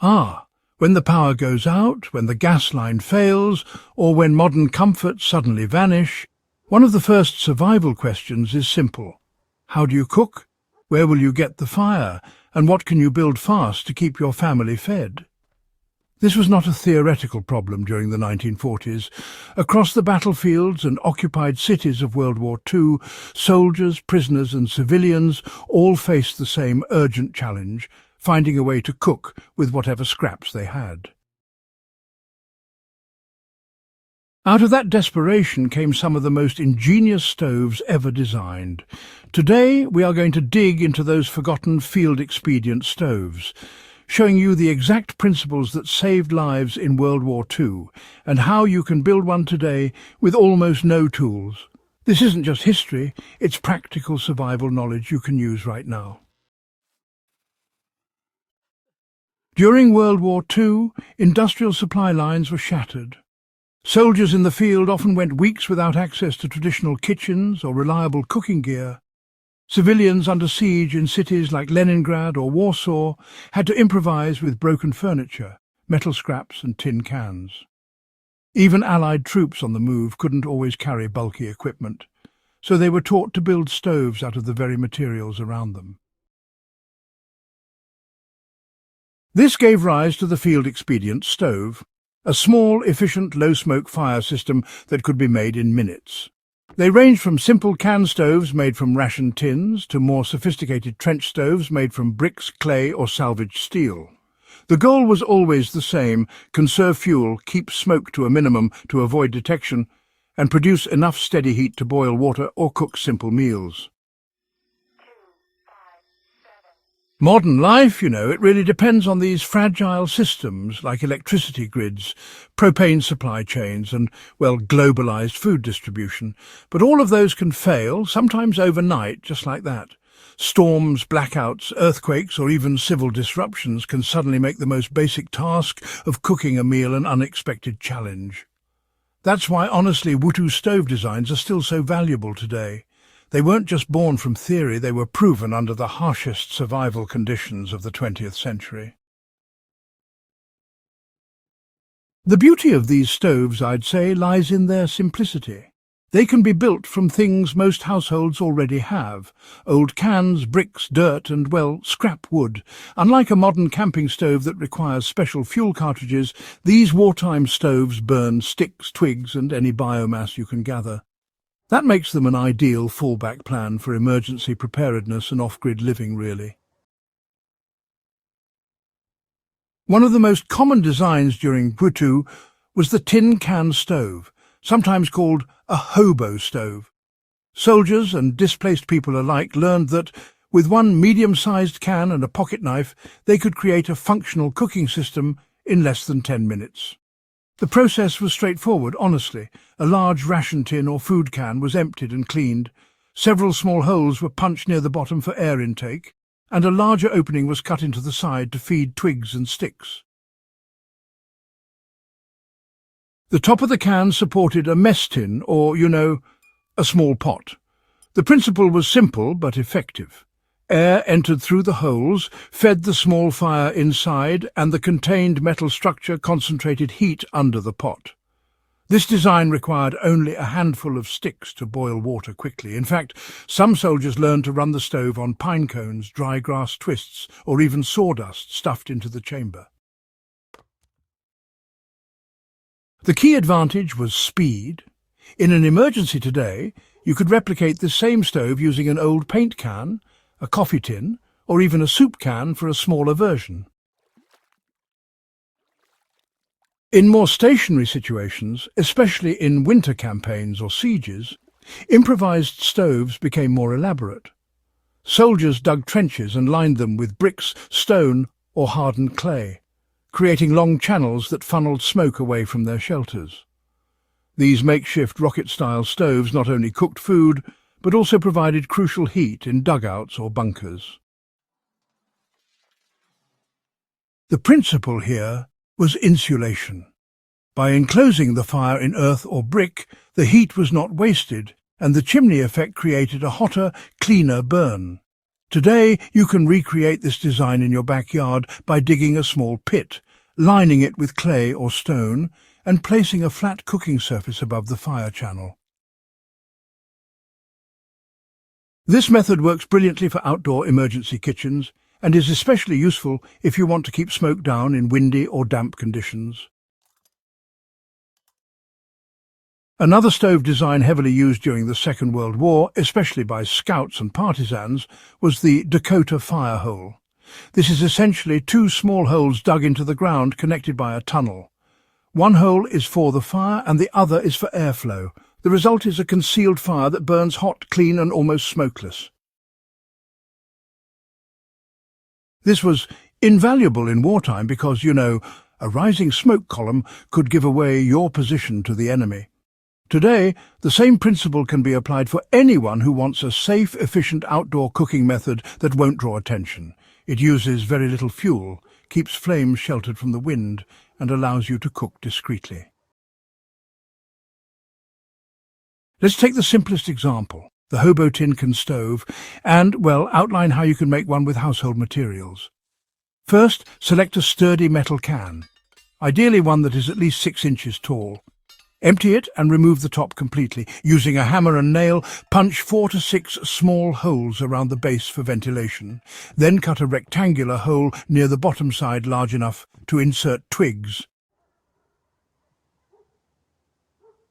When the power goes out, when the gas line fails, or when modern comforts suddenly vanish, one of the first survival questions is simple. How do you cook? Where will you get the fire? And what can you build fast to keep your family fed? This was not a theoretical problem during the 1940s. Across the battlefields and occupied cities of World War II, soldiers, prisoners and civilians all faced the same urgent challenge, finding a way to cook with whatever scraps they had. Out of that desperation came some of the most ingenious stoves ever designed. Today we are going to dig into those forgotten field-expedient stoves, showing you the exact principles that saved lives in World War II and how you can build one today with almost no tools. This isn't just history, it's practical survival knowledge you can use right now. During World War II, industrial supply lines were shattered. Soldiers in the field often went weeks without access to traditional kitchens or reliable cooking gear. Civilians under siege in cities like Leningrad or Warsaw had to improvise with broken furniture, metal scraps and tin cans. Even Allied troops on the move couldn't always carry bulky equipment, so they were taught to build stoves out of the very materials around them. This gave rise to the field-expedient stove, a small, efficient, low-smoke fire system that could be made in minutes. They ranged from simple can stoves made from ration tins to more sophisticated trench stoves made from bricks, clay or salvaged steel. The goal was always the same: conserve fuel, keep smoke to a minimum to avoid detection, and produce enough steady heat to boil water or cook simple meals. Modern life, it really depends on these fragile systems like electricity grids, propane supply chains and, globalized food distribution. But all of those can fail, sometimes overnight, just like that. Storms, blackouts, earthquakes or even civil disruptions can suddenly make the most basic task of cooking a meal an unexpected challenge. That's why, honestly, WWII stove designs are still so valuable today. They weren't just born from theory, they were proven under the harshest survival conditions of the 20th century. The beauty of these stoves, I'd say, lies in their simplicity. They can be built from things most households already have: old cans, bricks, dirt and, scrap wood. Unlike a modern camping stove that requires special fuel cartridges, these wartime stoves burn sticks, twigs and any biomass you can gather. That makes them an ideal fallback plan for emergency preparedness and off-grid living, really. One of the most common designs during WWII was the tin can stove, sometimes called a hobo stove. Soldiers and displaced people alike learned that, with one medium-sized can and a pocket knife, they could create a functional cooking system in less than 10 minutes. The process was straightforward, honestly. A large ration tin or food can was emptied and cleaned. Several small holes were punched near the bottom for air intake, and a larger opening was cut into the side to feed twigs and sticks. The top of the can supported a mess tin or, a small pot. The principle was simple but effective. Air entered through the holes, fed the small fire inside, and the contained metal structure concentrated heat under the pot. This design required only a handful of sticks to boil water quickly. In fact, some soldiers learned to run the stove on pine cones, dry grass twists, or even sawdust stuffed into the chamber. The key advantage was speed. In an emergency today, you could replicate this same stove using an old paint can, a coffee tin, or even a soup can for a smaller version. In more stationary situations, especially in winter campaigns or sieges, improvised stoves became more elaborate. Soldiers dug trenches and lined them with bricks, stone, or hardened clay, creating long channels that funneled smoke away from their shelters. These makeshift rocket-style stoves not only cooked food, but also provided crucial heat in dugouts or bunkers. The principle here was insulation. By enclosing the fire in earth or brick, the heat was not wasted, and the chimney effect created a hotter, cleaner burn. Today, you can recreate this design in your backyard by digging a small pit, lining it with clay or stone, and placing a flat cooking surface above the fire channel. This method works brilliantly for outdoor emergency kitchens and is especially useful if you want to keep smoke down in windy or damp conditions. Another stove design heavily used during the Second World War, especially by scouts and partisans, was the Dakota fire hole. This is essentially two small holes dug into the ground connected by a tunnel. One hole is for the fire and the other is for airflow. The result is a concealed fire that burns hot, clean and almost smokeless. This was invaluable in wartime because, a rising smoke column could give away your position to the enemy. Today, the same principle can be applied for anyone who wants a safe, efficient outdoor cooking method that won't draw attention. It uses very little fuel, keeps flames sheltered from the wind, and allows you to cook discreetly. Let's take the simplest example, the hobo tin can stove, and, outline how you can make one with household materials. First, select a sturdy metal can, ideally one that is at least 6 inches tall. Empty it and remove the top completely. Using a hammer and nail, punch 4 to 6 small holes around the base for ventilation. Then cut a rectangular hole near the bottom side large enough to insert twigs.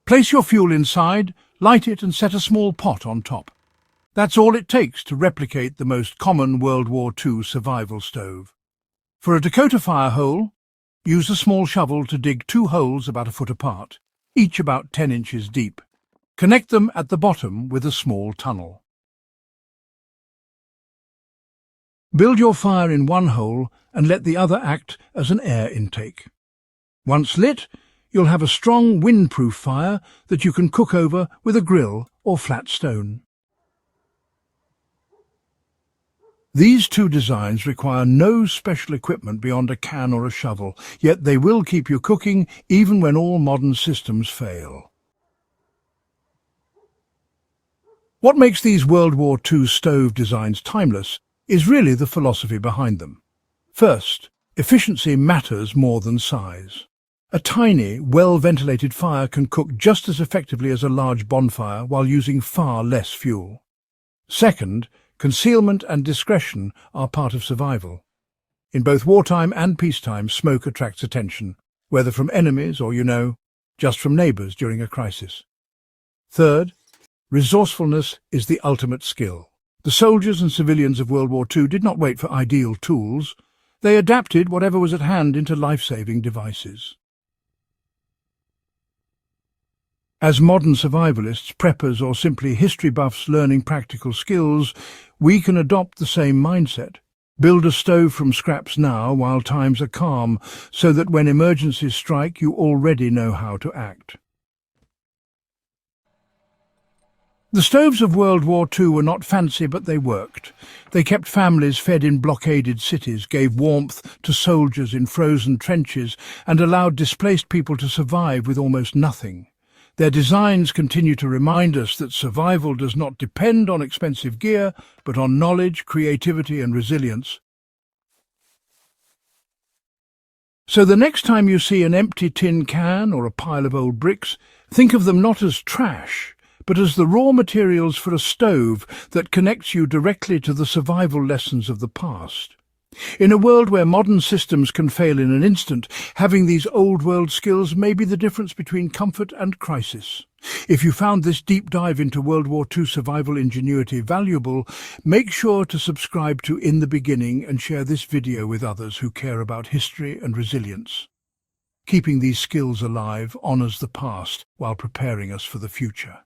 Place your fuel inside, light it and set a small pot on top. That's all it takes to replicate the most common World War II survival stove. For a Dakota fire hole, use a small shovel to dig 2 holes about a foot apart, each about 10 inches deep. Connect them at the bottom with a small tunnel. Build your fire in one hole and let the other act as an air intake. Once lit, you'll have a strong windproof fire that you can cook over with a grill or flat stone. These two designs require no special equipment beyond a can or a shovel, yet they will keep you cooking even when all modern systems fail. What makes these World War II stove designs timeless is really the philosophy behind them. First, efficiency matters more than size. A tiny, well-ventilated fire can cook just as effectively as a large bonfire while using far less fuel. Second, concealment and discretion are part of survival. In both wartime and peacetime, smoke attracts attention, whether from enemies or, just from neighbours during a crisis. Third, resourcefulness is the ultimate skill. The soldiers and civilians of World War II did not wait for ideal tools. They adapted whatever was at hand into life-saving devices. As modern survivalists, preppers or simply history buffs learning practical skills, we can adopt the same mindset. Build a stove from scraps now while times are calm, so that when emergencies strike you already know how to act. The stoves of World War II were not fancy, but they worked. They kept families fed in blockaded cities, gave warmth to soldiers in frozen trenches, and allowed displaced people to survive with almost nothing. Their designs continue to remind us that survival does not depend on expensive gear, but on knowledge, creativity and resilience. So the next time you see an empty tin can or a pile of old bricks, think of them not as trash, but as the raw materials for a stove that connects you directly to the survival lessons of the past. In a world where modern systems can fail in an instant, having these old-world skills may be the difference between comfort and crisis. If you found this deep dive into World War II survival ingenuity valuable, make sure to subscribe to In the Beginning and share this video with others who care about history and resilience. Keeping these skills alive honours the past while preparing us for the future.